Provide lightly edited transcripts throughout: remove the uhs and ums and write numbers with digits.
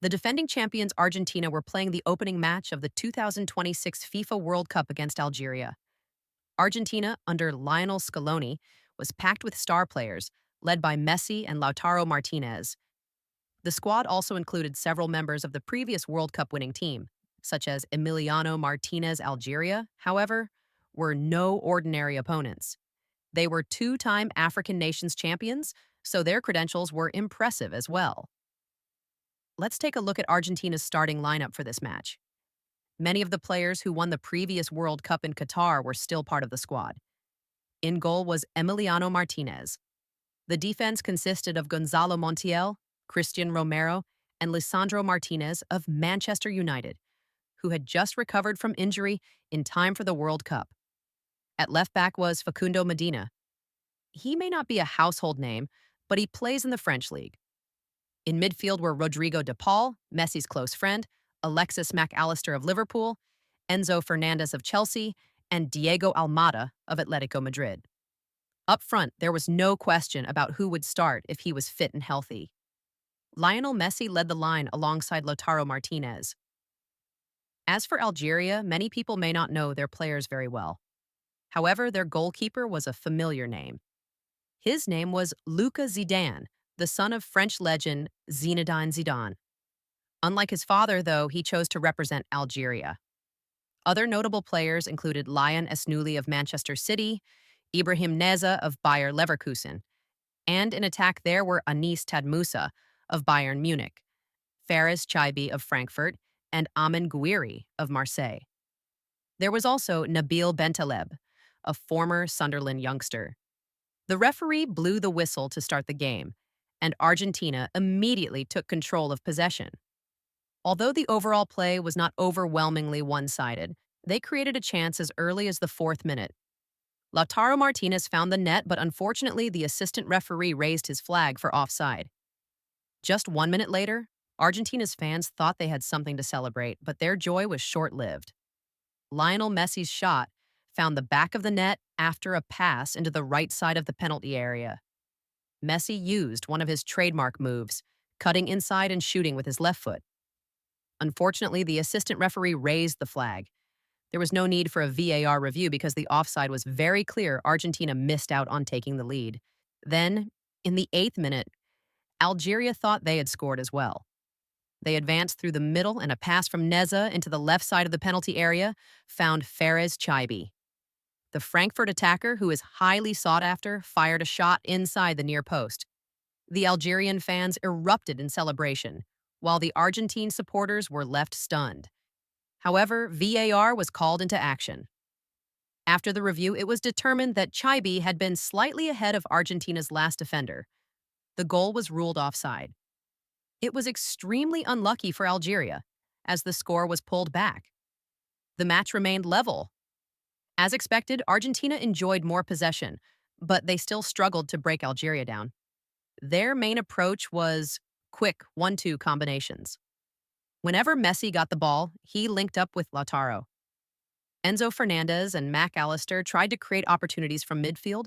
The defending champions Argentina were playing the opening match of the 2026 FIFA World Cup against Algeria. Argentina, under Lionel Scaloni, was packed with star players, led by Messi and Lautaro Martinez. The squad also included several members of the previous World Cup winning team, such as Emiliano Martinez Algeria, however, were no ordinary opponents. They were two-time African nations champions, so their credentials were impressive as well. Let's take a look at Argentina's starting lineup for this match. Many of the players who won the previous World Cup in Qatar were still part of the squad. In goal was Emiliano Martinez. The defense consisted of Gonzalo Montiel, Christian Romero, and Lisandro Martinez of Manchester United, who had just recovered from injury in time for the World Cup. At left back was Facundo Medina. He may not be a household name, but he plays in the French league. In midfield were Rodrigo de Paul, Messi's close friend, Alexis McAllister of Liverpool, Enzo Fernandez of Chelsea, and Diego Almada of Atletico Madrid. Up front, there was no question about who would start if he was fit and healthy. Lionel Messi led the line alongside Lautaro Martinez. As for Algeria, many people may not know their players very well. However, their goalkeeper was a familiar name. His name was Luka Zidane, the son of French legend Zinedine Zidane. Unlike his father, though, he chose to represent Algeria. Other notable players included Lion Esnouli of Manchester City, Ibrahim Neza of Bayer Leverkusen, and in attack there were Anis Tadmoussa of Bayern Munich, Faris Chaibi of Frankfurt, and Amin Gouiri of Marseille. There was also Nabil Bentaleb, a former Sunderland youngster. The referee blew the whistle to start the game, and Argentina immediately took control of possession. Although the overall play was not overwhelmingly one-sided, they created a chance as early as the 4th minute. Lautaro Martinez found the net, but unfortunately the assistant referee raised his flag for offside. Just 1 minute later, Argentina's fans thought they had something to celebrate, but their joy was short-lived. Lionel Messi's shot found the back of the net after a pass into the right side of the penalty area. Messi used one of his trademark moves, cutting inside and shooting with his left foot. Unfortunately, the assistant referee raised the flag. There was no need for a VAR review because the offside was very clear. Argentina missed out on taking the lead. Then, in the 8th minute, Algeria thought they had scored as well. They advanced through the middle, and a pass from Neza into the left side of the penalty area found Faris Chaibi. The Frankfurt attacker, who is highly sought after, fired a shot inside the near post. The Algerian fans erupted in celebration, while the Argentine supporters were left stunned. However, VAR was called into action. After the review, it was determined that Chaibi had been slightly ahead of Argentina's last defender. The goal was ruled offside. It was extremely unlucky for Algeria, as the score was pulled back. The match remained level. As expected, Argentina enjoyed more possession, but they still struggled to break Algeria down. Their main approach was quick 1-2 combinations. Whenever Messi got the ball, he linked up with Lautaro. Enzo Fernandez and McAllister tried to create opportunities from midfield,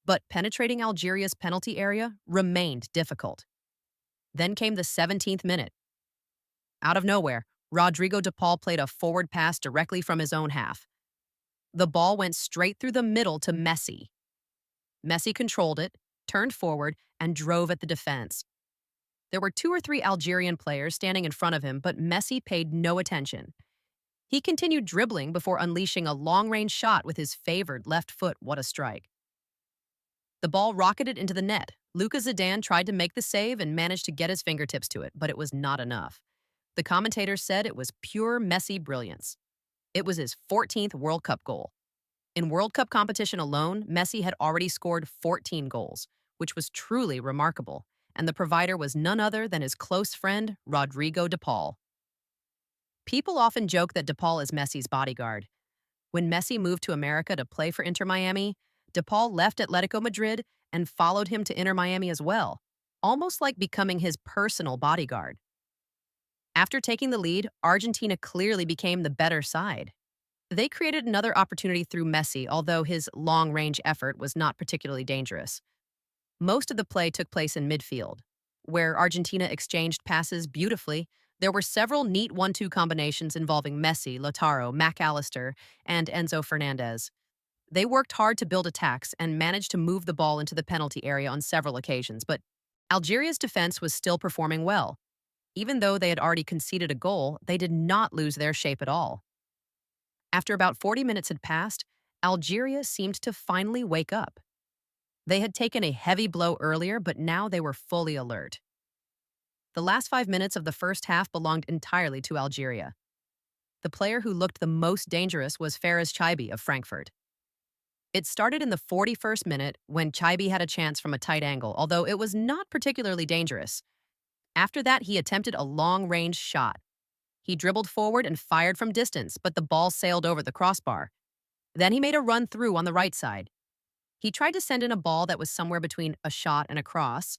but penetrating Algeria's penalty area remained difficult. Then came the 17th minute. Out of nowhere, Rodrigo de Paul played a forward pass directly from his own half. The ball went straight through the middle to Messi. Messi controlled it, turned forward, and drove at the defense. There were 2 or 3 Algerian players standing in front of him, but Messi paid no attention. He continued dribbling before unleashing a long-range shot with his favored left foot. What a strike. The ball rocketed into the net. Luka Zidane tried to make the save and managed to get his fingertips to it, but it was not enough. The commentators said it was pure Messi brilliance. It was his 14th World Cup goal. In World Cup competition alone, Messi had already scored 14 goals, which was truly remarkable, and the provider was none other than his close friend, Rodrigo de Paul. People often joke that de Paul is Messi's bodyguard. When Messi moved to America to play for Inter Miami, de Paul left Atletico Madrid and followed him to Inter Miami as well, almost like becoming his personal bodyguard. After taking the lead, Argentina clearly became the better side. They created another opportunity through Messi, although his long-range effort was not particularly dangerous. Most of the play took place in midfield, where Argentina exchanged passes beautifully, There were several neat 1-2 combinations involving Messi, Lautaro, McAllister, and Enzo Fernandez. They worked hard to build attacks and managed to move the ball into the penalty area on several occasions, but Algeria's defense was still performing well. Even though they had already conceded a goal, they did not lose their shape at all. After about 40 minutes had passed, Algeria seemed to finally wake up. They had taken a heavy blow earlier, but now they were fully alert. The last 5 minutes of the first half belonged entirely to Algeria. The player who looked the most dangerous was Fares Chaibi of Frankfurt. It started in the 41st minute when Chaibi had a chance from a tight angle, although it was not particularly dangerous. After that, he attempted a long-range shot. He dribbled forward and fired from distance, but the ball sailed over the crossbar. Then he made a run through on the right side. He tried to send in a ball that was somewhere between a shot and a cross,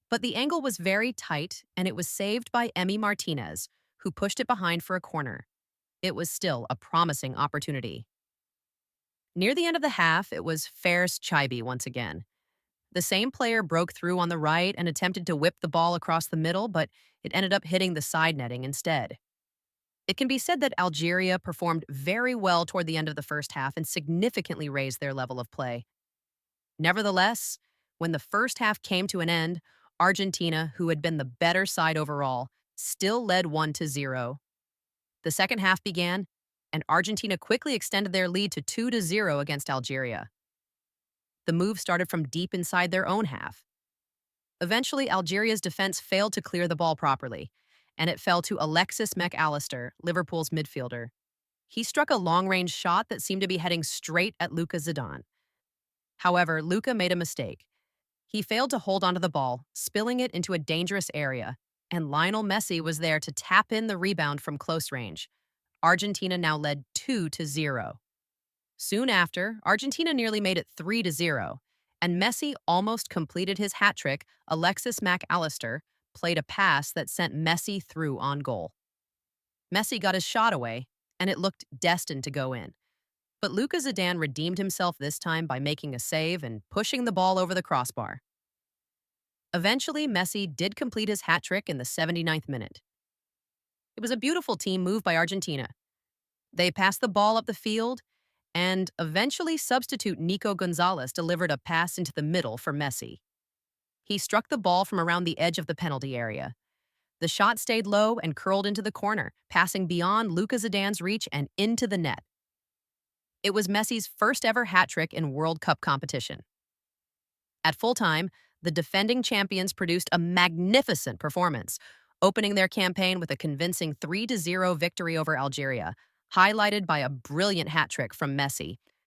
but the angle was very tight and it was saved by Emi Martinez, who pushed it behind for a corner. It was still a promising opportunity. Near the end of the half, it was Fares Chaibi once again. The same player broke through on the right and attempted to whip the ball across the middle, but it ended up hitting the side netting instead. It can be said that Algeria performed very well toward the end of the first half and significantly raised their level of play. Nevertheless, when the first half came to an end, Argentina, who had been the better side overall, still led 1-0. The second half began, and Argentina quickly extended their lead to 2-0 against Algeria. The move started from deep inside their own half. Eventually, Algeria's defense failed to clear the ball properly, and it fell to Alexis McAllister, Liverpool's midfielder. He struck a long-range shot that seemed to be heading straight at Luka Zidane. However, Luka made a mistake. He failed to hold onto the ball, spilling it into a dangerous area, and Lionel Messi was there to tap in the rebound from close range. Argentina now led 2-0. Soon after, Argentina nearly made it 3-0, and Messi almost completed his hat trick. Alexis McAllister played a pass that sent Messi through on goal. Messi got his shot away, and it looked destined to go in. But Luka Zidane redeemed himself this time by making a save and pushing the ball over the crossbar. Eventually, Messi did complete his hat trick in the 79th minute. It was a beautiful team move by Argentina. They passed the ball up the field, and eventually substitute Nico Gonzalez delivered a pass into the middle for Messi. He struck the ball from around the edge of the penalty area. The shot stayed low and curled into the corner, passing beyond Luka Zidane's reach and into the net. It was Messi's first ever hat trick in World Cup competition. At full time, the defending champions produced a magnificent performance, opening their campaign with a convincing 3-0 victory over Algeria, highlighted by a brilliant hat trick from Messi.